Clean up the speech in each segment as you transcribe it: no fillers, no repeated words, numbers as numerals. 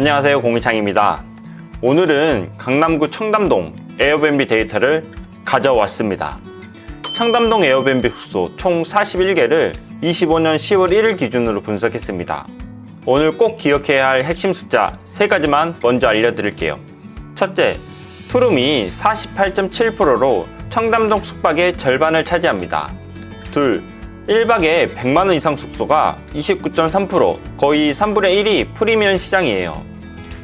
안녕하세요, 공미창입니다. 오늘은 강남구 청담동 에어비앤비 데이터를 가져왔습니다. 청담동 에어비앤비 숙소 총 41개를 25년 10월 1일 기준으로 분석했습니다. 오늘 꼭 기억해야 할 핵심 숫자 3가지만 먼저 알려드릴게요. 첫째, 투룸이 48.7%로 청담동 숙박의 절반을 차지합니다. 둘, 1박에 100만원 이상 숙소가 29.3%, 거의 3분의 1이 프리미엄 시장이에요.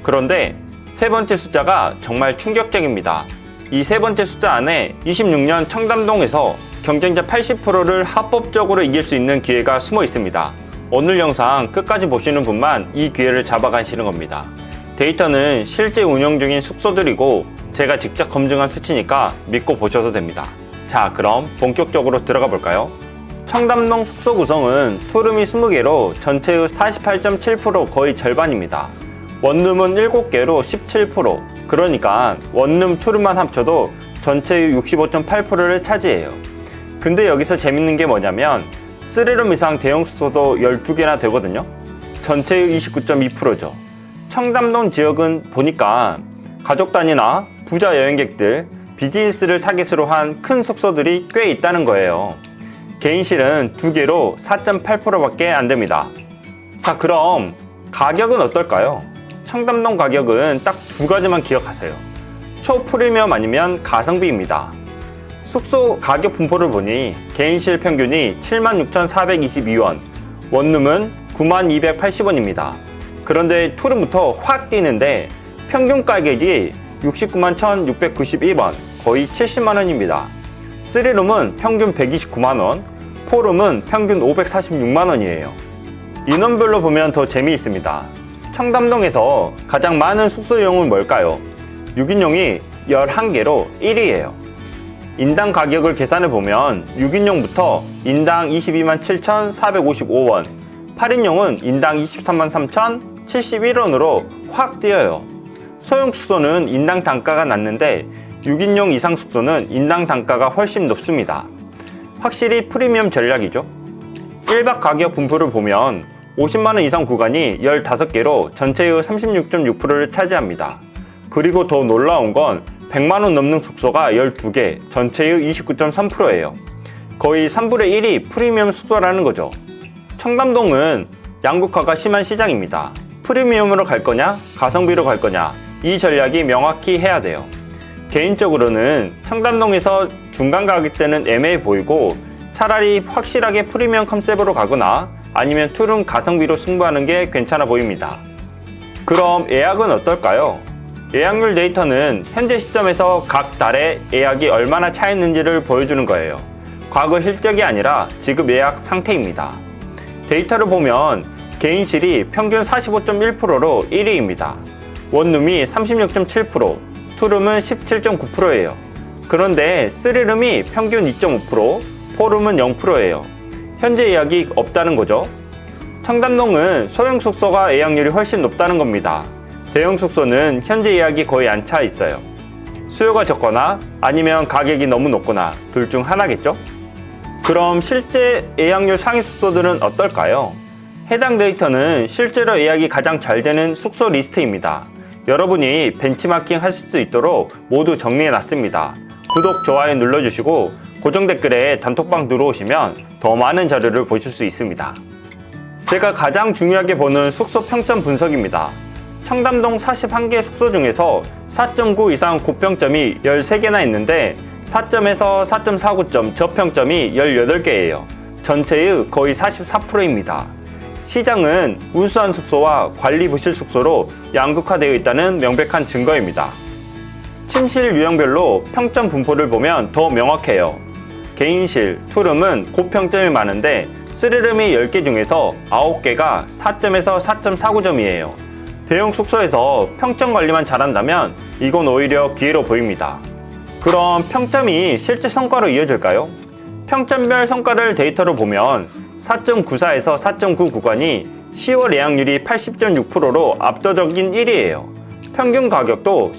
그런데 세 번째 숫자가 정말 충격적입니다. 이 세 번째 숫자 안에 26년 청담동에서 경쟁자 80%를 합법적으로 이길 수 있는 기회가 숨어 있습니다. 오늘 영상 끝까지 보시는 분만 이 기회를 잡아가시는 겁니다. 데이터는 실제 운영 중인 숙소들이고 제가 직접 검증한 수치니까 믿고 보셔도 됩니다. 자, 그럼 본격적으로 들어가 볼까요? 청담동 숙소 구성은 투룸이 20개로 전체의 48.7%, 거의 절반입니다. 원룸은 7개로 17%, 그러니까 원룸 투룸만 합쳐도 전체의 65.8%를 차지해요. 근데 여기서 재밌는 게 뭐냐면 3룸 이상 대형 숙소도 12개나 되거든요. 전체의 29.2%죠. 청담동 지역은 보니까 가족 단위나 부자 여행객들, 비즈니스를 타깃으로 한 큰 숙소들이 꽤 있다는 거예요. 개인실은 2개로 4.8%밖에 안 됩니다. 자, 그럼 가격은 어떨까요? 청담동 가격은 딱 2가지만 기억하세요. 초프리미엄 아니면 가성비입니다. 숙소 가격 분포를 보니 개인실 평균이 76,422원, 원룸은 9280원입니다. 그런데 투룸부터 확 뛰는데 평균 가격이 691,691원, 거의 70만원입니다. 3룸은 평균 129만원, 4룸은 평균 546만원이에요. 인원별로 보면 더 재미있습니다. 청담동에서 가장 많은 숙소용은 뭘까요? 6인용이 11개로 1위예요. 인당 가격을 계산해보면 6인용부터 인당 227,455원, 8인용은 인당 233,071원으로 확 뛰어요. 소형 숙소는 인당 단가가 낮는데 6인용 이상 숙소는 인당 단가가 훨씬 높습니다. 확실히 프리미엄 전략이죠. 1박 가격 분포를 보면 50만원 이상 구간이 15개로 전체의 36.6%를 차지합니다. 그리고 더 놀라운 건 100만원 넘는 숙소가 12개, 전체의 29.3%예요. 거의 3분의 1이 프리미엄 숙소라는 거죠. 청담동은 양극화가 심한 시장입니다. 프리미엄으로 갈 거냐, 가성비로 갈 거냐, 이 전략이 명확히 해야 돼요. 개인적으로는 청담동에서 중간 가격대는 애매해 보이고 차라리 확실하게 프리미엄 컨셉으로 가거나 아니면 투룸 가성비로 승부하는 게 괜찮아 보입니다. 그럼 예약은 어떨까요? 예약률 데이터는 현재 시점에서 각 달에 예약이 얼마나 차있는지를 보여주는 거예요. 과거 실적이 아니라 지금 예약 상태입니다. 데이터를 보면 개인실이 평균 45.1%로 1위입니다. 원룸이 36.7%, 투룸은 17.9%예요. 그런데 3룸이 평균 2.5%, 4룸은 0%예요. 현재 예약이 없다는 거죠. 청담동은 소형 숙소가 예약률이 훨씬 높다는 겁니다. 대형 숙소는 현재 예약이 거의 안 차 있어요. 수요가 적거나 아니면 가격이 너무 높거나 둘 중 하나겠죠? 그럼 실제 예약률 상위 숙소들은 어떨까요? 해당 데이터는 실제로 예약이 가장 잘 되는 숙소 리스트입니다. 여러분이 벤치마킹 하실 수 있도록 모두 정리해 놨습니다. 구독, 좋아요 눌러주시고 고정 댓글에 단톡방 들어오시면 더 많은 자료를 보실 수 있습니다. 제가 가장 중요하게 보는 숙소 평점 분석입니다. 청담동 41개 숙소 중에서 4.9 이상 고평점이 13개나 있는데 4점에서 4.49점 저평점이 18개예요. 전체의 거의 44%입니다. 시장은 우수한 숙소와 관리 부실 숙소로 양극화되어 있다는 명백한 증거입니다. 침실 유형별로 평점 분포를 보면 더 명확해요. 개인실, 투룸은 고평점이 많은데 3룸이 10개 중에서 9개가 4점에서 4.49점이에요. 대형 숙소에서 평점 관리만 잘한다면 이건 오히려 기회로 보입니다. 그럼 평점이 실제 성과로 이어질까요? 평점별 성과를 데이터로 보면 4.94에서 4.9 구간이 10월 예약률이 80.6%로 압도적인 1위예요. 평균 가격도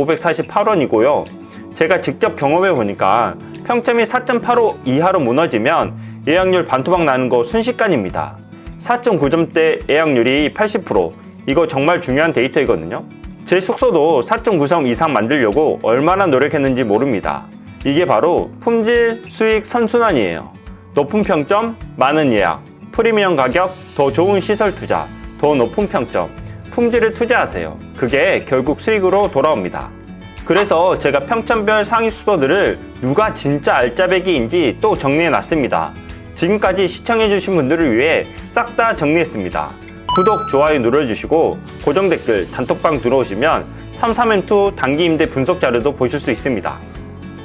199,548원이고요. 제가 직접 경험해 보니까 평점이 4.85 이하로 무너지면 예약률 반토막 나는 거 순식간입니다. 4.9점대 예약률이 80%, 이거 정말 중요한 데이터이거든요. 제 숙소도 4.9성 이상 만들려고 얼마나 노력했는지 모릅니다. 이게 바로 품질, 수익, 선순환이에요. 높은 평점, 많은 예약, 프리미엄 가격, 더 좋은 시설 투자, 더 높은 평점, 품질을 투자하세요. 그게 결국 수익으로 돌아옵니다. 그래서 제가 평점별 상위 숙소들을 누가 진짜 알짜배기인지 또 정리해놨습니다. 지금까지 시청해주신 분들을 위해 싹 다 정리했습니다. 구독, 좋아요 눌러주시고 고정 댓글, 단톡방 들어오시면 33M2 단기 임대 분석 자료도 보실 수 있습니다.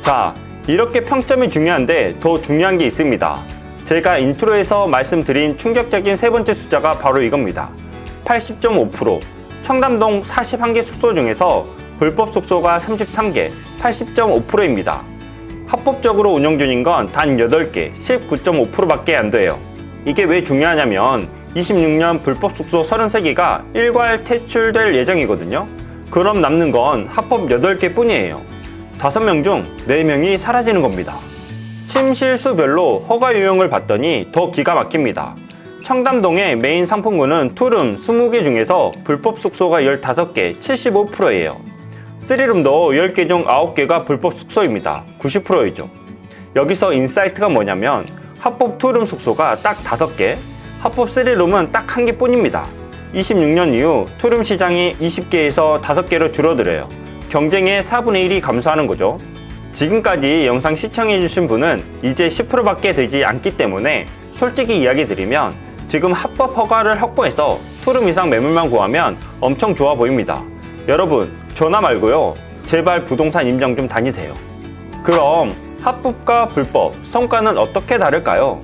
자, 이렇게 평점이 중요한데 더 중요한 게 있습니다. 제가 인트로에서 말씀드린 충격적인 세 번째 숫자가 바로 이겁니다. 80.5%, 청담동 41개 숙소 중에서 불법 숙소가 33개, 80.5%입니다. 합법적으로 운영 중인 건 단 8개, 19.5%밖에 안 돼요. 이게 왜 중요하냐면 26년 불법 숙소 33개가 일괄 퇴출될 예정이거든요. 그럼 남는 건 합법 8개 뿐이에요. 5명 중 4명이 사라지는 겁니다. 침실수별로 허가 유형을 봤더니 더 기가 막힙니다. 청담동의 메인 상품군은 투룸 20개 중에서 불법 숙소가 15개, 75%예요. 3룸도 10개 중 9개가 불법 숙소입니다. 90%이죠. 여기서 인사이트가 뭐냐면 합법 투룸 숙소가 딱 5개, 합법 3룸은 딱 1개 뿐입니다. 26년 이후 투룸 시장이 20개에서 5개로 줄어들어요. 경쟁의 4분의 1이 감소하는 거죠. 지금까지 영상 시청해주신 분은 이제 10%밖에 되지 않기 때문에 솔직히 이야기 드리면 지금 합법 허가를 확보해서 투룸 이상 매물만 구하면 엄청 좋아 보입니다. 여러분, 전화 말고요. 제발 부동산 임장 좀 다니세요. 그럼 합법과 불법, 성과는 어떻게 다를까요?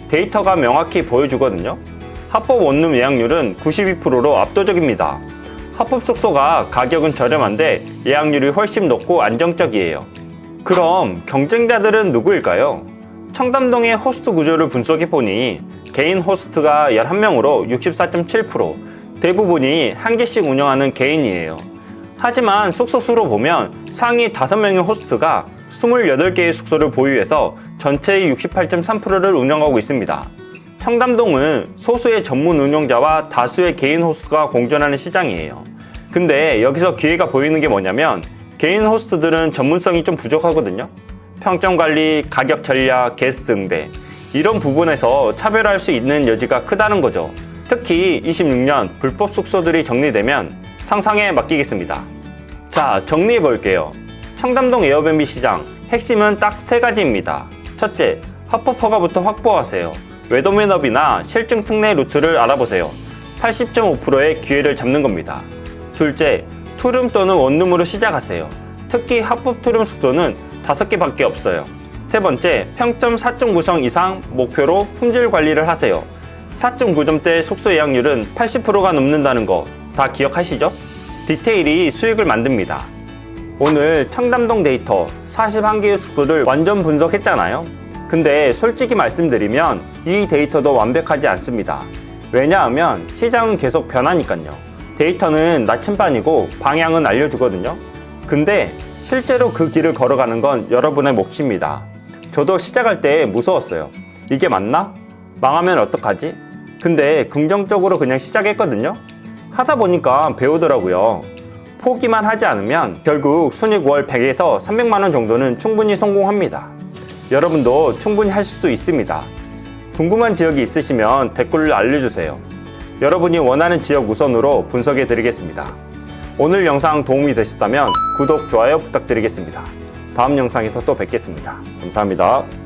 데이터가 명확히 보여주거든요. 합법 원룸 예약률은 92%로 압도적입니다. 합법 숙소가 가격은 저렴한데 예약률이 훨씬 높고 안정적이에요. 그럼 경쟁자들은 누구일까요? 청담동의 호스트 구조를 분석해보니 개인 호스트가 11명으로 64.7%, 대부분이 한 개씩 운영하는 개인이에요. 하지만 숙소 수로 보면 상위 5명의 호스트가 28개의 숙소를 보유해서 전체의 68.3%를 운영하고 있습니다. 청담동은 소수의 전문 운영자와 다수의 개인 호스트가 공존하는 시장이에요. 근데 여기서 기회가 보이는 게 뭐냐면 개인 호스트들은 전문성이 좀 부족하거든요. 평점 관리, 가격 전략, 게스트 응대 이런 부분에서 차별화할 수 있는 여지가 크다는 거죠. 특히 26년 불법 숙소들이 정리되면 상상에 맡기겠습니다. 자, 정리해 볼게요. 청담동 에어비앤비 시장 핵심은 딱 3가지입니다. 첫째, 합법 허가부터 확보하세요. 웨더맨업이나 실증 특례 루트를 알아보세요. 80.5%의 기회를 잡는 겁니다. 둘째, 투룸 또는 원룸으로 시작하세요. 특히 합법 투룸 숙소는 5개밖에 없어요. 세 번째, 평점 4.9성 이상 목표로 품질 관리를 하세요. 4.9점대 숙소 예약률은 80%가 넘는다는 거 다 기억하시죠? 디테일이 수익을 만듭니다. 오늘 청담동 데이터 41개의 숙소를 완전 분석했잖아요. 근데 솔직히 말씀드리면 이 데이터도 완벽하지 않습니다. 왜냐하면 시장은 계속 변하니까요. 데이터는 나침반이고 방향은 알려주거든요. 근데 실제로 그 길을 걸어가는 건 여러분의 몫입니다. 저도 시작할 때 무서웠어요. 이게 맞나? 망하면 어떡하지? 근데 긍정적으로 그냥 시작했거든요. 하다 보니까 배우더라고요. 포기만 하지 않으면 결국 순익 월 100에서 300만원 정도는 충분히 성공합니다. 여러분도 충분히 하실 수 있습니다. 궁금한 지역이 있으시면 댓글로 알려주세요. 여러분이 원하는 지역 우선으로 분석해 드리겠습니다. 오늘 영상 도움이 되셨다면 구독, 좋아요 부탁드리겠습니다. 다음 영상에서 또 뵙겠습니다. 감사합니다.